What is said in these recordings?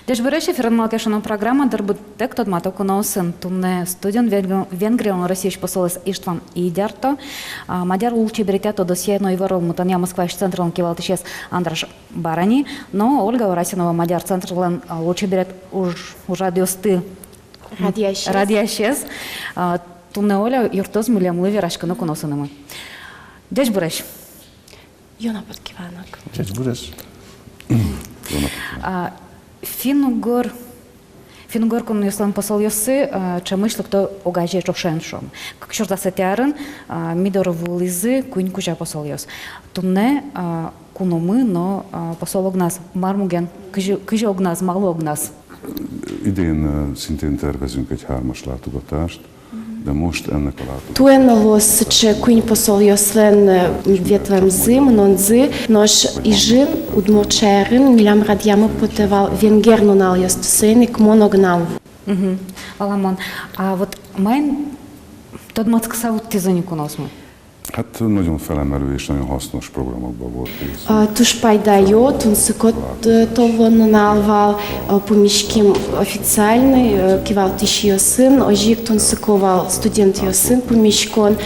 Деш береш ефирен малкешана программа дърбутек тот матоко на осен. Тунне студион Венгрион Россияш посолес Иштван Идярто. Мадяр улчи беретято досье но и ворол мутания Москва централен кивалтишес Андраш Барани. Но Ольга Урасинова Мадяр централен улчи берет уж радиосты радиашес. Тунне Оля юртоз милям ливерашка на коносанымы. Деш береш. Jó napot kívánok! Deci Buresz. Финугор кон юслан посол юсы, чамышлы кто огаже чошеншом. Как черта сетярын, мидор вулизы куин кужа посол юс. Тунне куномы, но посол огназ мармуген, кыжи огназ, мало огнaz. Idén szintén tervezünk egy 3-as látogatást, de most ennek a látogatást. Туенолос, че куин посол юслен ветвем зим, нонзы, нож ижин удмочерин, милям радьямы потевал венгернунал юстусейник моногнал. Аламон, а вот майн тот мацкасавут тизонику носмы. Hát nagyon felemelő és nagyon hasznos programokban volt rész. Туш пайдает, он сыкот толвонналвал помещким официальный, кивал тишь сын, ожик тон сыковал студент ее сын помещкон,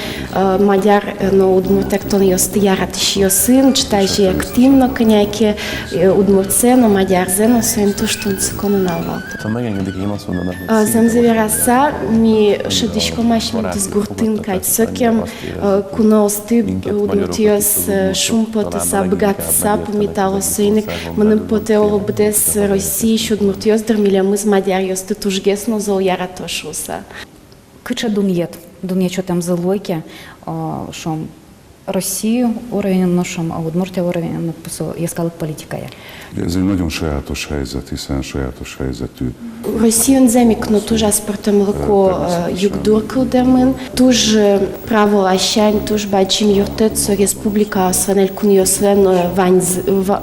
мадяр, но удмуртектон ее стояра тишь сын, читающий активно коняки, удмуртце, но мадяр зено своим туш тон сыконналвал. Замзавераса ми шедишко машми дизгуртын кайт сокем, Носты удмуртиос шумпота са богатса помитало сейник мънъм потело бдес России шудмуртиос дърмилямыз мадяриос тътужгесно зол яра тошуса. Кыча дуньет что там за лойки, шом Россию уровень нашом, а Удмуртия уровень яскал политикая. Ez egy nagyon sajátos helyzet, hiszen sajátos helyzetű. Россион земикно туж аспортом лако югдуркал дермен, туж право лащань, туж бачим юртецо республика освенел кун йослен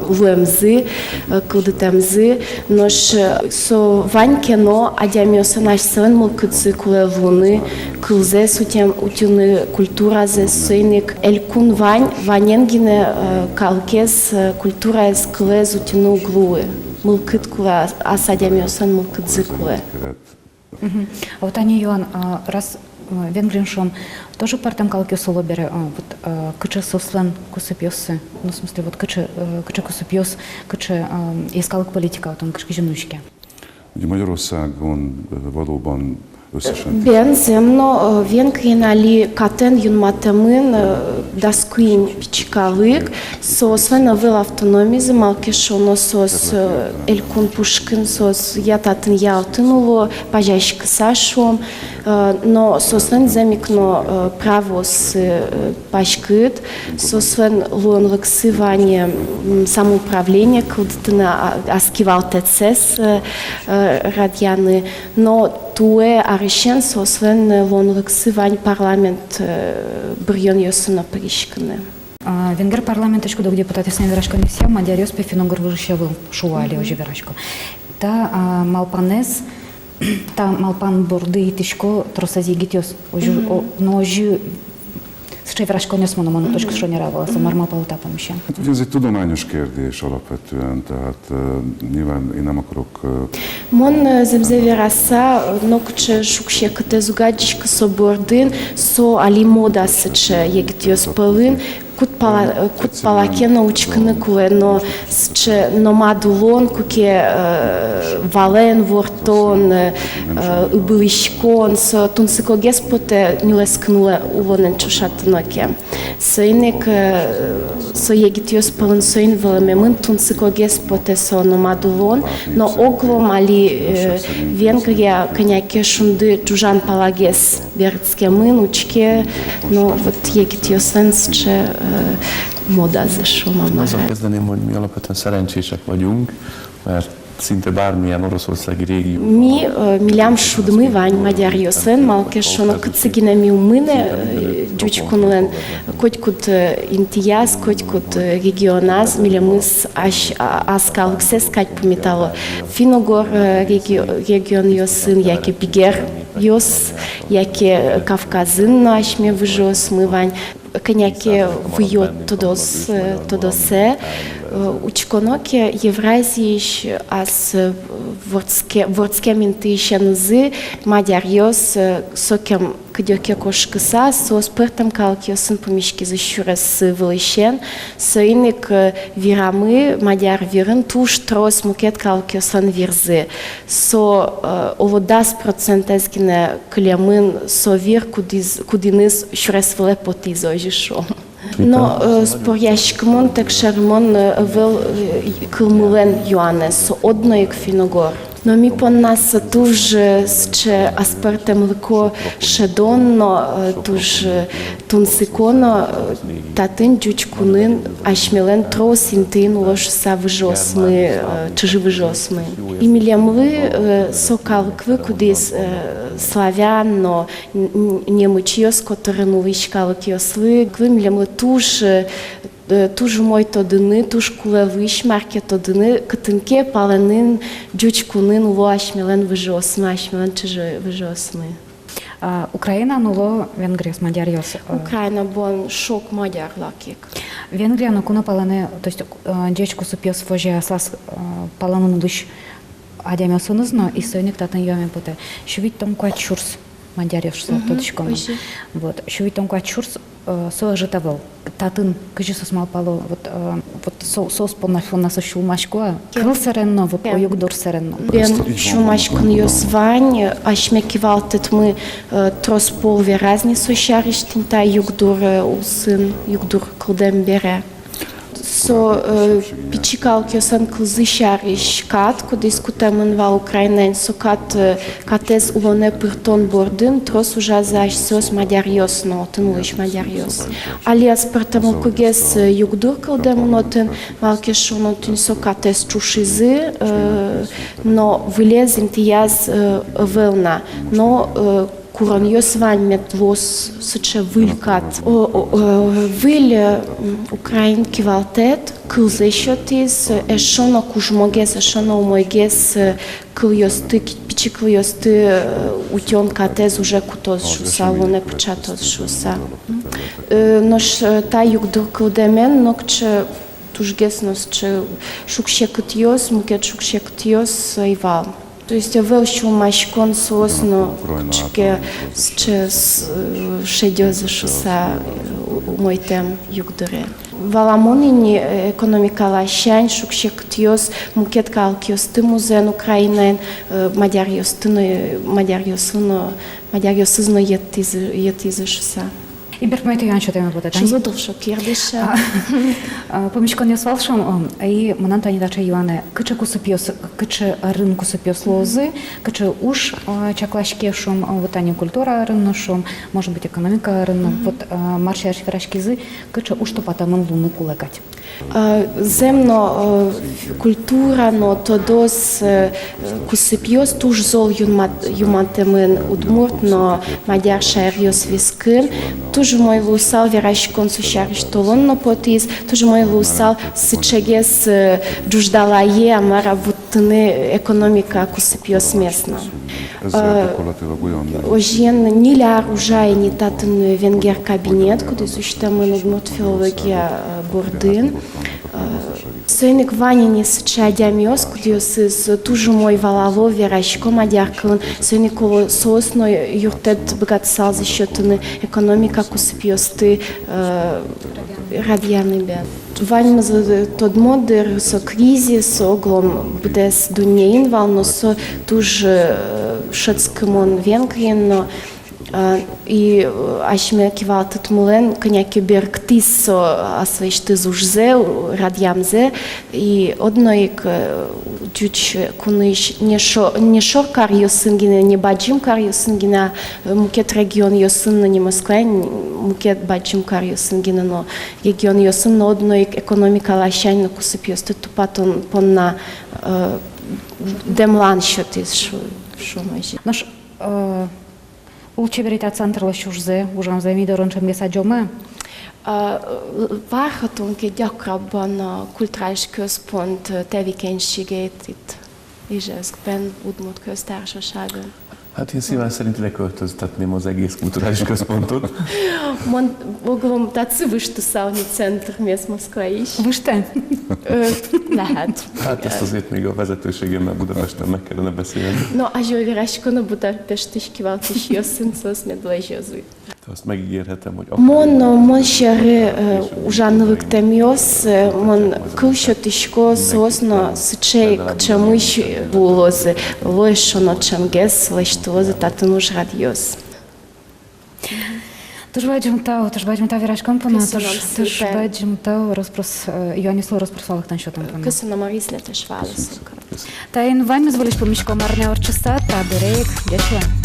вуемзы, кылдытемзы, нош со ваньке, но адями осанаш свен мулкыцы куле луны, кылзе сутем утюны культура зе сойник, элькун ваненгине калкез культура эс кыле зутюны углуы. Мылкыт кула, асадями осан мылкыт зыкулы. А вот они, Йоан, раз венгриншом тоже партам калки солобере, вот кыча сослен кусупьосы, ну, в смысле, вот кыча кусупьос, кыча искалок политика, вот он кыча женучки. Magyarországon valóban összesen. Benzemno Vengrin ali katen yun matemın daskuin pichkalık sosven avıl autonomizm malkeşono sos elkun pushkin sos yatatın yaltın ulu pajashkı saşom но сосвен земикно право с пашкыт, сосвен луонлык сывание самоуправление, кылдытына аскивал ТЦС радьяны, но туе аришен сосвен луонлык сывань парламент брьон йосына пришкыны. Венгер парламент ешкудо депутаты с неверашко не все, мадярёс по финогор выращивал шуали уже верашко. Та малпанес та малпан борды и тишко тросази гитёс, но ожи Sőt, veraskonyasz mondom, a точка Sonyarával, a Marmal Palotában is. Ez egy tudományos kérdés alapvetően, tehát nyilván én nem akarok... Mon zemzeverasa nokče šukšė kate zugadžiška sobordin, so ali moda sače jegitios palin, kut palake naučkane kule, no sače nomadulon, kuke valen vorton, ubiliškon, so tunsiko gespote nilesknule uvonen čušatinoke. Soinek, so jegitios palin soin velememân, tunsiko gespote so nomadulon, no oglom ali Венгрия, коняки шунды джужан палагес верцке мынучке, но вот егит jössensz se moda zeszło mam. Azzal kezdeném, hogy mi alapvetően szerencsések vagyunk, mert szinte bármilyen oroszországi régió. Mi milям шудмы вань мадяр jössen, малкешоно кыцыгина ми умыне дючкунлен, котькут интияз, котькут регионаз, милямыс аскалыксес кать пометало. Финогор регион jössen, яке пигер jös, яке Кавказын нашме выжос мы вань. Könyeki vyjött todosze, uçkonoke Евразииш az vortske mintişenzi Magyarios sokem kıdökekos kısa sos pırtım kalkıyorsun pumişki zışurası vılışen soinik viramı Magyar virin tuş tros muket kalkıyorsun virzi so olodas procentezgine klemın so vir kudiniz şures vile potizo jişo. No, sporjaškmon, tak šarmon vel kılmılen Ioanes, odnoik finogor. No mi pon nas tuż sče aspertem liko šedonno, tuż tunsikono, tatin djučkunin, ašmilen trosintin lošusa vyžosmy, čiži vyžosmy. I miliamly sokalkvy, kudis slaviano, немычиос, которые новишкалкиослы, квимлямы туж мой тодыны, туж кулевиш марке тодыны, катынке паленын, дючкунын ло ашмелен выжосмы, ашмелен чыжы выжосмы. Ukraina nulo Венгриос Magyarios. Украина бон шок magyar lakik. Венгрия ну куна палане, то есть дечку супиос фожи асас палану душ адямиосуныз, но и соник татын йоме поте. Шувит том куачурс Magyarios тодышконо. Вот. Шувит том куачурс со житавол. Татын кыжысос малпало вот сос полнафон нас шулмашко. Крыл серенно, вот оюгдор серенно. Бен шулмашкон йосвань, ашмекивалтет мы трос полве разни сощариштин та югдор усын, югдор кылдем бере. So pichicalkiosan kılzışarış kat, kudis kutemen val Ukrainen so kates ulone pırton bordın, tros ujazaş sos Magyarios noten, uliş Magyarios. Alias pırtamıl kuges yugdur kıldem noten, valkeşo noten so kates çuşizı, no vylezim tiyaz vılna, no Kuronios vanmet los sıçı vılkat. Vıl Ukrayin kivaltet, kılzeşotiz, eşona kujmoges, eşona umoyges, kılyosti, piçi kılyosti utyon katez уже kutoz şusa, lone pıçatoz şusa. Noş ta yugdur kıldemen, nokçı tujgesnos çı şukşekıtiyos, muket şukşekıtiyos ival. То есть вел шумашкон сосно, чке шедёзышса мойтем югдыре. Валамонини экономикалашань шукшектиос мукет калкиос ты музен Украинен Magyarиосыно еттизышса. И бермайте янчо теме буде. Шузудовшо кирдише. Помічкон ясвалшом, и мананта не дача Иване, кыче кусупиос, кыче рынку супиос лозы, кыче уж чаклашкешом, вот они культура рынношом, может быть экономика рынно, вот марши аршфирашкизы, кыче уж то потом луны кулекать. Земно культура, но тодос кусипиос туж зол юматемен удмурт, но мадяр шариос вискын, туж мой лусал верашкон сущариш толон, но потиз, туж мой лусал сычегес джуждалае, амара вуттыны экономика кусипиос местно. Ожен ниляр ужай не татын венгер кабинет, куда существует удмурт филология бордын. Сойник ванини сычадямиос, кудиосыз тужу мой валало верашко мадяркын, сойниколо сосно юртет богатсал за счетыны экономика кусипиосты радианы бен. Ваним за тот модер со кризис оглом бдес дунеин вално со туж шацкымон венгрин, и ашме кивалтат мулен коняки берктисо асвешты зужзе радиамзе и одноик дюч куныш не шоркар йосынгина не баджим кар йосынгина мукет регион йосынна не Москва мукет баджим кар йосынгина но регион йосынна одноик экономика лашань на кусып йосты тупатон понна демлан счетис шумажи. Наш Улчеберитя центр шужзе, ужам замидорончем месаджоме. Várhatunk egy gyakrabban a kulturális központ tevékenységét itt Izseszkben, Udmurt köztársaságon. Hát én szívem szerint ide költöztetném az egész kulturális központot. Moglom dać wysztusałni centr miast Moszkva is. Виште? Lehet. Hát ezt azért még a vezetőségemmel Budapesten meg kellene beszélni. No a Zsőgráskon a Budapest is kivaltis jösszön, szóval medlejzsőző. De azt megígérhetem, hogy Mon șare užanlık temios, mon kılşotişko sosno sıçey kçamış buloze, loeşono çamges, leştuloze tatănuș radios. Тож бачимо та віраш компона, Köszönöm тож szépen. бачимо та розпрос, Ioannis rozproszolok tan що там пана. Köszönöm a részletes válaszokat. Та ін вами зволиш помічко марне орчиста та берег, дякую.